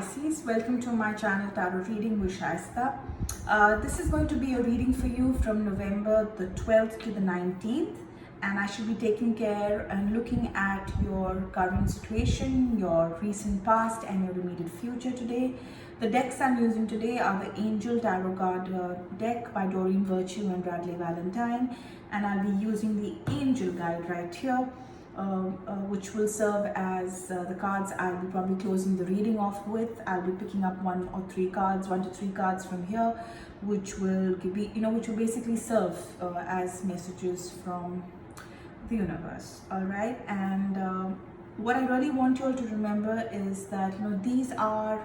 Pisces, welcome to my channel Tarot Reading with Shaista. This is going to be a reading for you from November the 12th to the 19th, and I should be taking care and looking at your current situation, your recent past and your immediate future today. The decks I'm using today are the Angel Tarot Card deck by Doreen Virtue and Bradley Valentine, and I'll be using the Angel Guide right here. Which will serve as the cards I'll be probably closing the reading off with. I'll be picking up one to three cards from here, which will be, which will basically serve as messages from the universe. All right, and what I really want you all to remember is that these are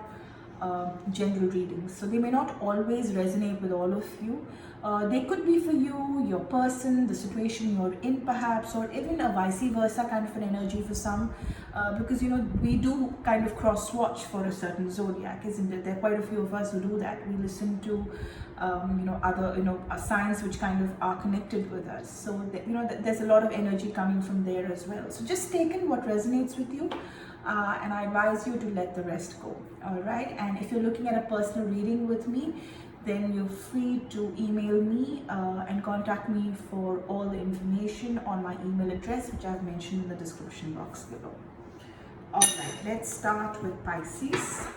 general readings, so they may not always resonate with all of you. They could be for you, your person, the situation you're in perhaps, or even a vice versa kind of an energy for some, because we do kind of cross watch for a certain zodiac, isn't it? There are quite a few of us who do that. We listen to other signs which kind of are connected with us, so that, there's a lot of energy coming from there as well. So just take in what resonates with you, and I advise you to let the rest go. All right, and if you're looking at a personal reading with me, then you're free to email me and contact me for all the information on my email address, which I've mentioned in the description box below. All right, let's start with Pisces.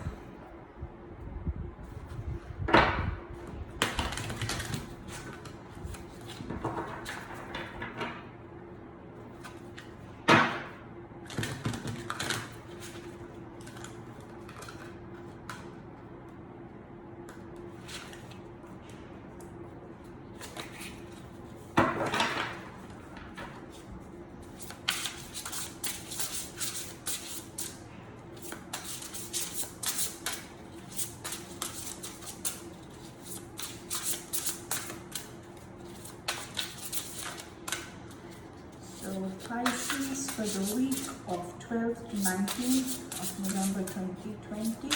So Pisces for the week of 12th to 19th of November 2020.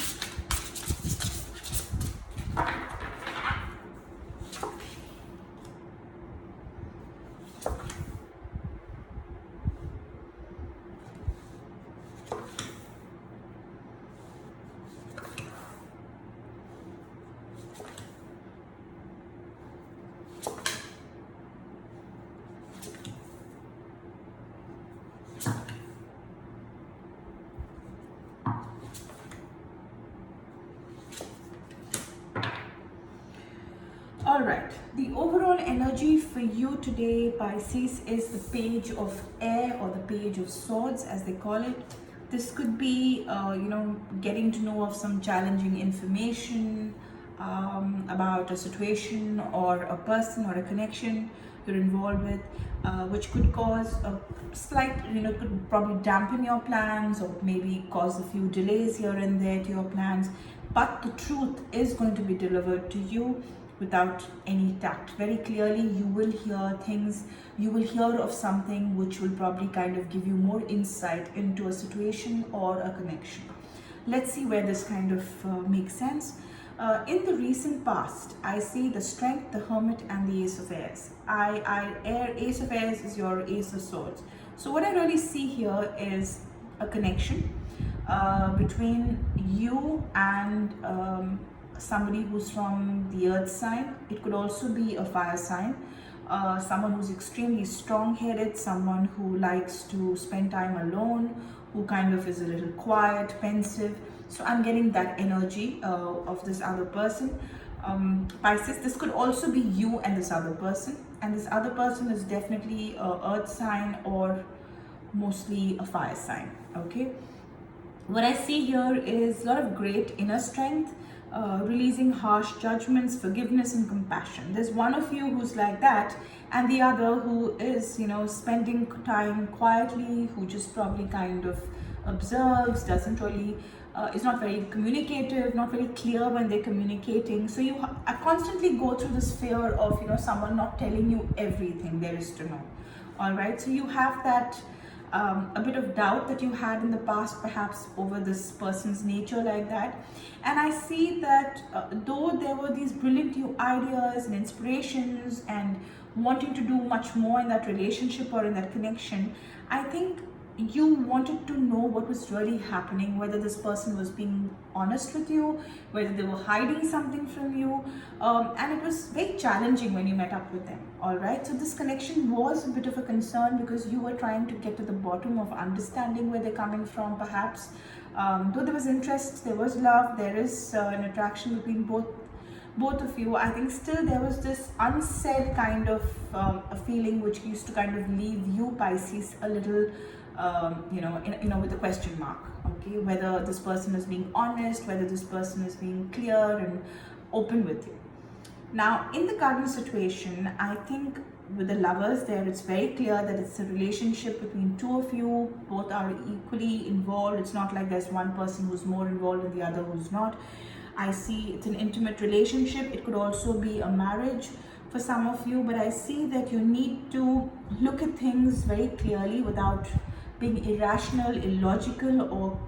All right, the overall energy for you today, Pisces, is the Page of Air, or the Page of Swords as they call it. This could be, getting to know of some challenging information about a situation or a person or a connection you're involved with, which could cause a slight, could probably dampen your plans or maybe cause a few delays here and there to your plans. But the truth is going to be delivered to you without any tact. Very clearly, you will hear things, you will hear of something which will probably kind of give you more insight into a situation or a connection. Let's see where this kind of makes sense. In the recent past, I see the Strength, the Hermit, and the Ace of Airs. Ace of Airs is your Ace of Swords. So what I really see here is a connection between you and somebody who's from the earth sign. It could also be a fire sign, someone who's extremely strong-headed, someone who likes to spend time alone, who kind of is a little quiet, pensive. So I'm getting that energy of this other person. Pisces, this could also be you and this other person, and this other person is definitely a earth sign or mostly a fire sign. Okay, what I see here is a lot of great inner strength, releasing harsh judgments, forgiveness and compassion. There's one of you who's like that, and the other who is, spending time quietly, who just probably kind of observes, doesn't really, is not very communicative, not very clear when they're communicating. So you constantly go through this fear of, someone not telling you everything there is to know. All right, so you have that a bit of doubt that you had in the past, perhaps over this person's nature like that. And I see that though there were these brilliant new ideas and inspirations and wanting to do much more in that relationship or in that connection, I think you wanted to know what was really happening, whether this person was being honest with you, whether they were hiding something from you, and it was very challenging when you met up with them. All right, so this connection was a bit of a concern because you were trying to get to the bottom of understanding where they're coming from, perhaps. Though there was interest, there was love, there is an attraction between both of you, I think still there was this unsaid kind of a feeling which used to kind of leave you, Pisces, a little with a question mark. Okay, whether this person is being honest, whether this person is being clear and open with you. Now, in the current situation, I think with the lovers there, it's very clear that it's a relationship between two of you. Both are equally involved. It's not like there's one person who's more involved and the other who's not. I see it's an intimate relationship. It could also be a marriage for some of you, but I see that you need to look at things very clearly without being irrational, illogical, or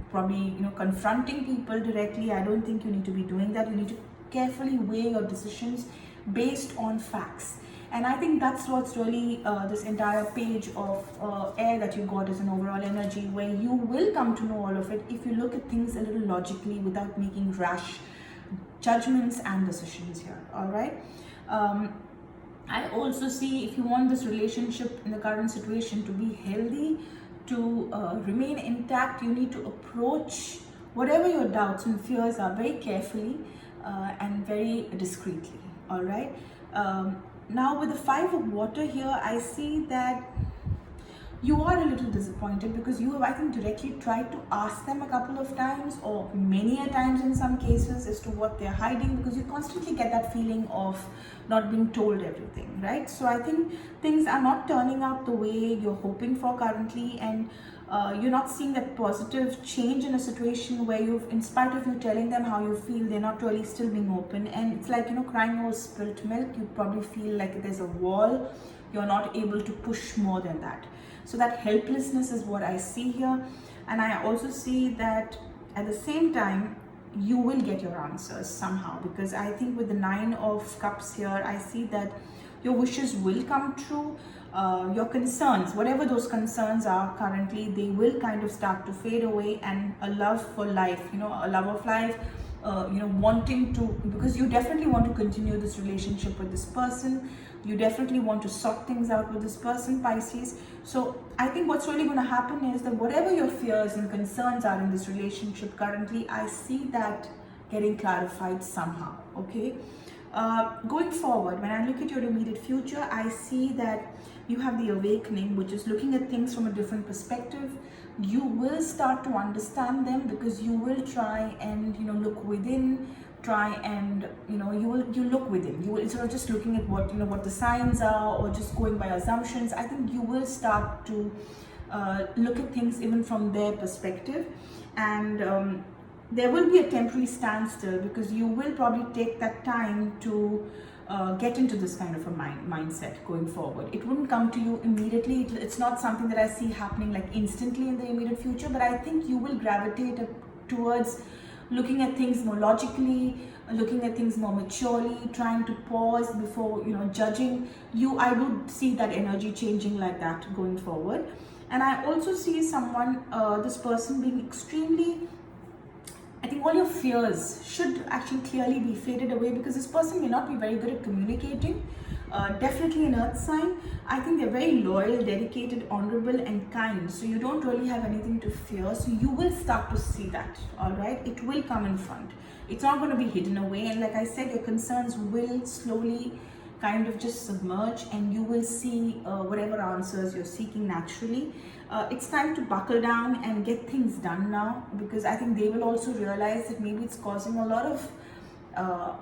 probably confronting people directly. I don't think you need to be doing that. You need to carefully weigh your decisions based on facts. And I think that's what's really this entire page of air that you got as an overall energy, where you will come to know all of it if you look at things a little logically without making rash judgments and decisions here. All right. I also see, if you want this relationship in the current situation to be healthy, to remain intact, you need to approach whatever your doubts and fears are very carefully and very discreetly. All right. Now with the 5 of water here, I see that you are a little disappointed because you have, I think, directly tried to ask them a couple of times, or many a times in some cases, as to what they're hiding, because you constantly get that feeling of not being told everything, right? So I think things are not turning out the way you're hoping for currently, and you're not seeing that positive change in a situation where you've, in spite of you telling them how you feel, they're not really still being open. And it's like, crying over spilt milk. You probably feel like there's a wall, you're not able to push more than that. So that helplessness is what I see here. And I also see that at the same time, you will get your answers somehow, because I think with the 9 of Cups here, I see that your wishes will come true. Your concerns, whatever those concerns are currently, they will kind of start to fade away, and a love for life, a love of life, wanting to, because you definitely want to continue this relationship with this person. You definitely want to sort things out with this person, Pisces. So I think what's really going to happen is that whatever your fears and concerns are in this relationship currently, I see that getting clarified somehow. Okay. Going forward, when I look at your immediate future, I see that you have the awakening, which is looking at things from a different perspective. You will start to understand them because you will try and look within, try and you look within. You will, instead of just looking at what the signs are or just going by assumptions, I think you will start to look at things even from their perspective. And there will be a temporary standstill because you will probably take that time to get into this kind of a mindset going forward. It wouldn't come to you immediately. It's not something that I see happening like instantly in the immediate future, but I think you will gravitate towards looking at things more logically, looking at things more maturely, trying to pause before judging. I would see that energy changing like that going forward. And I also see someone, this person being extremely, I think all your fears should actually clearly be faded away, because this person may not be very good at communicating. Definitely an earth sign. I think they're very loyal, dedicated, honorable and kind. So you don't really have anything to fear. So you will start to see that, all right? It will come in front. It's not going to be hidden away. And like I said, your concerns will slowly kind of just submerge, and you will see whatever answers you're seeking naturally. It's time to buckle down and get things done now, because I think they will also realize that maybe it's causing a lot of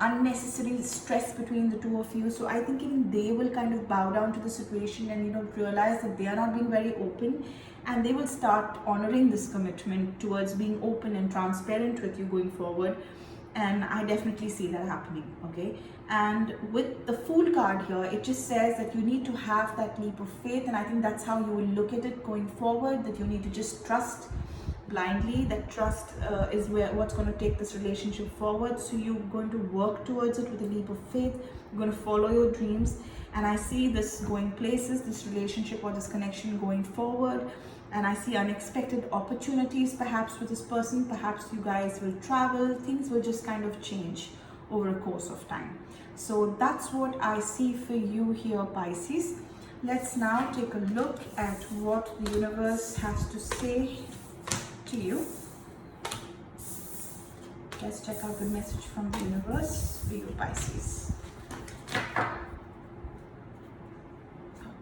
unnecessary stress between the two of you. So I think even they will kind of bow down to the situation and realize that they are not being very open, and they will start honoring this commitment towards being open and transparent with you going forward. And I definitely see that happening. Okay. And with the Fool card here, it just says that you need to have that leap of faith, and I think that's how you will look at it going forward, that you need to just trust blindly. That trust is what's going to take this relationship forward. So you're going to work towards it with a leap of faith. You're going to follow your dreams, and I see this going places, this relationship or this connection going forward. and I see unexpected opportunities perhaps with this person. Perhaps you guys will travel, things will just kind of change over a course of time. So that's what I see for you here, Pisces. Let's now take a look at what the universe has to say to you. Let's check out the message from the universe for you, Pisces.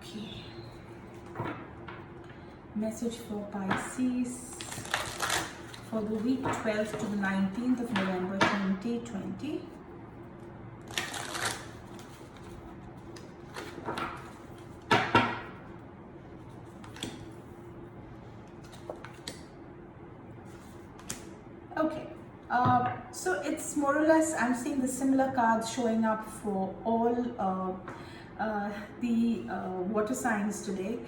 Okay. Message for Pisces for the week 12th to the 19th of November 2020. Okay, so it's more or less, I'm seeing the similar cards showing up for all the water signs today,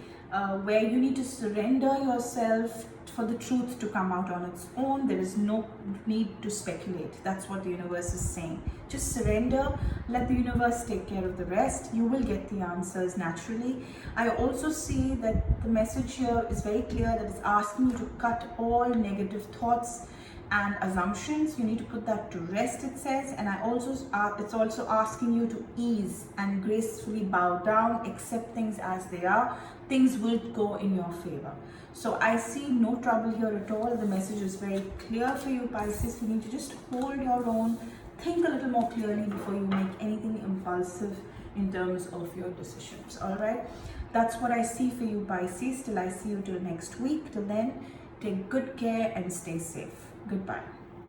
where you need to surrender yourself for the truth to come out on its own. There is no need to speculate. That's what the universe is saying. Just surrender, let the universe take care of the rest. You will get the answers naturally. I also see that the message here is very clear, that it's asking you to cut all negative thoughts and assumptions. You need to put that to rest, it says. And it's also asking you to ease and gracefully bow down, accept things as they are. Things will go in your favor. So I see no trouble here at all. The message is very clear for you, Pisces. You need to just hold your own, think a little more clearly before you make anything impulsive in terms of your decisions. All right, that's what I see for you, Pisces. Till I see you till next week. Till then, take good care and stay safe. Goodbye.